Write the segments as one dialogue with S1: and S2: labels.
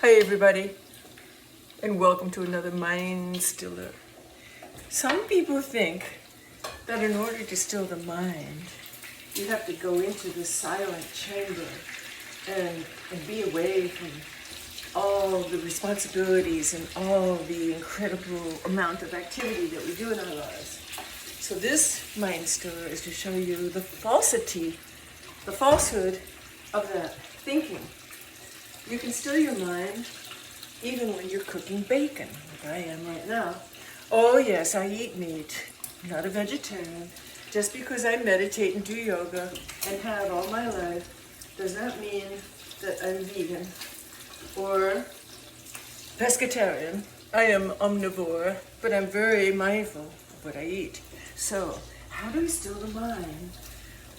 S1: Hi everybody, and welcome to another Mind Stiller. Some people think that in order to still the mind, you have to go into the silent chamber and be away from all the responsibilities and all the incredible amount of activity that we do in our lives. So this Mind Stiller is to show you the falsity, the falsehood of that thinking. You can still your mind even when you're cooking bacon, like I am right now. Oh yes, I eat meat. I'm not a vegetarian. Just because I meditate and do yoga and have all my life does not mean that I'm vegan or pescatarian. I am omnivore, but I'm very mindful of what I eat. So, how do we still the mind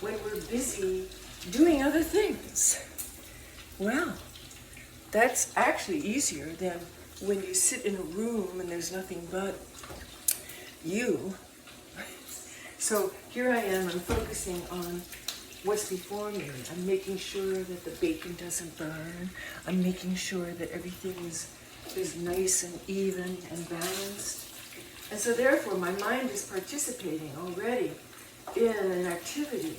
S1: when we're busy doing other things? Well, that's actually easier than when you sit in a room and there's nothing but you. So here I am, I'm focusing on what's before me. I'm making sure that the bacon doesn't burn. I'm making sure that everything is nice and even and balanced. And so therefore my mind is participating already in an activity,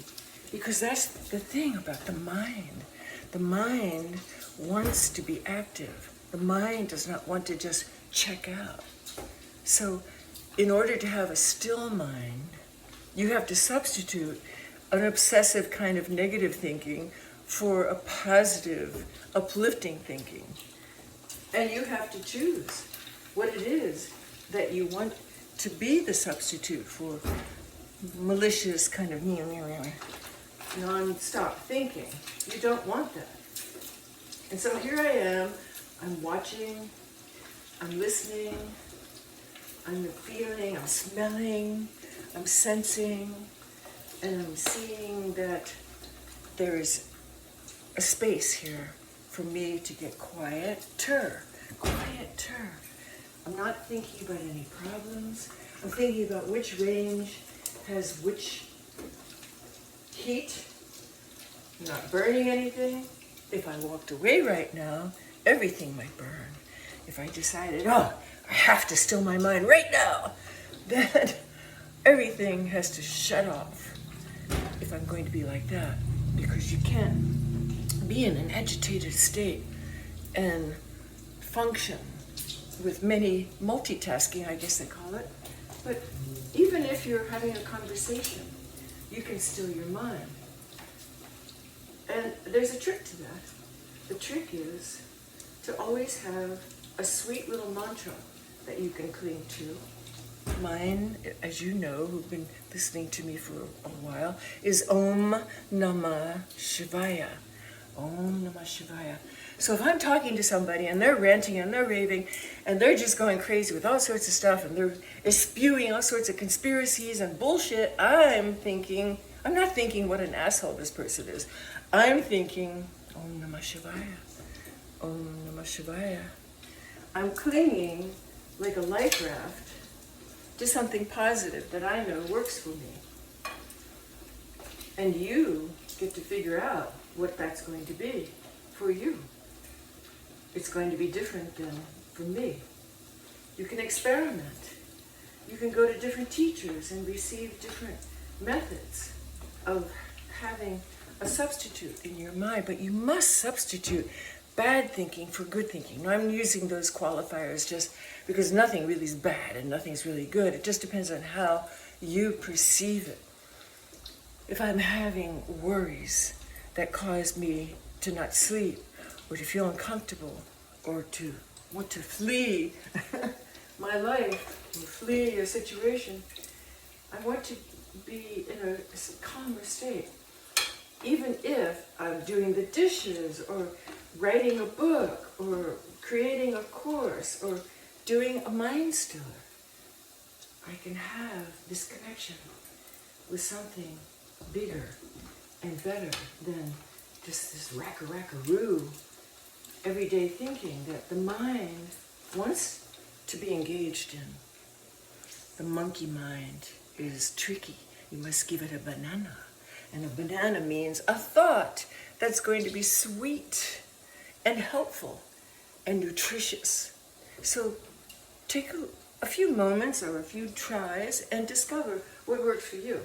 S1: because that's the thing about the mind. The mind wants to be active. The mind does not want to just check out. So in order to have a still mind, you have to substitute an obsessive kind of negative thinking for a positive, uplifting thinking. And you have to choose what it is that you want to be the substitute for malicious kind of non-stop thinking. You don't want that. And so here I am, I'm watching, I'm listening, I'm feeling, I'm smelling, I'm sensing, and I'm seeing that there's a space here for me to get quieter. I'm not thinking about any problems. I'm thinking about which range has which heat. I'm not burning anything. If I walked away right now, everything might burn. If I decided, I have to still my mind right now, then everything has to shut off if I'm going to be like that. Because you can't be in an agitated state and function with many multitasking, I guess they call it. But even if you're having a conversation, you can still your mind. And there's a trick to that. The trick is to always have a sweet little mantra that you can cling to. Mine, as you know, who've been listening to me for a while, is Om Namah Shivaya. Om Namah Shivaya. So if I'm talking to somebody and they're ranting and they're raving and they're just going crazy with all sorts of stuff and they're spewing all sorts of conspiracies and bullshit, I'm not thinking what an asshole this person is. I'm thinking, Om Namah Shivaya, Om Namah Shivaya. I'm clinging like a life raft to something positive that I know works for me. And you get to figure out what that's going to be for you. It's going to be different than for me. You can experiment. You can go to different teachers and receive different methods of having a substitute in your mind, but you must substitute bad thinking for good thinking. Now, I'm using those qualifiers just because nothing really is bad and nothing's really good. It just depends on how you perceive it. If I'm having worries that cause me to not sleep or to feel uncomfortable or to want to flee my life or flee a situation, I want to be in a calmer state. Even if I'm doing the dishes or writing a book or creating a course or doing a mind stiller, I can have this connection with something bigger and better than just this rackaroo everyday thinking that the mind wants to be engaged in. The monkey mind is tricky. You must give it a banana. And a banana means a thought that's going to be sweet and helpful and nutritious. So take a few moments or a few tries and discover what works for you.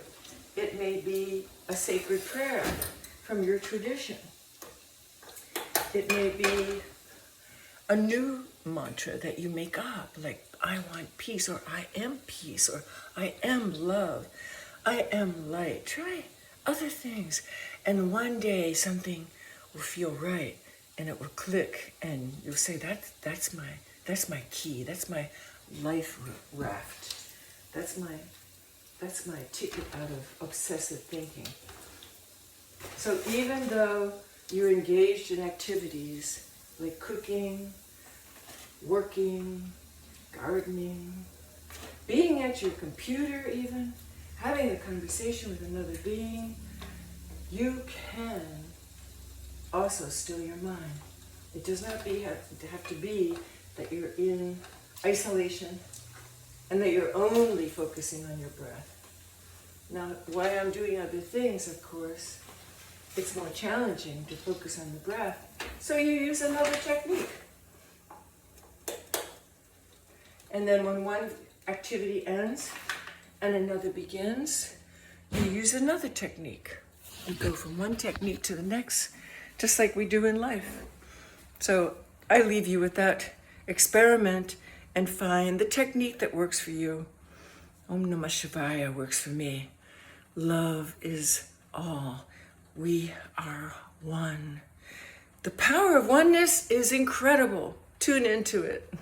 S1: It may be a sacred prayer from your tradition. It may be a new mantra that you make up, like I want peace, or I am peace, or I am love, I am light. Try other things, and one day something will feel right, and it will click, and you'll say that's my key, that's my life raft, that's my ticket out of obsessive thinking. So even though you're engaged in activities like cooking, working, gardening, being at your computer even, having a conversation with another being, you can also still your mind. It does not have to be that you're in isolation and that you're only focusing on your breath. Now, while I'm doing other things, of course, it's more challenging to focus on the breath, so you use another technique. And then when one activity ends and another begins, you use another technique. You go from one technique to the next, just like we do in life. So I leave you with that. Experiment and find the technique that works for you. Om Namah Shivaya works for me. Love is all. We are one. The power of oneness is incredible. Tune into it.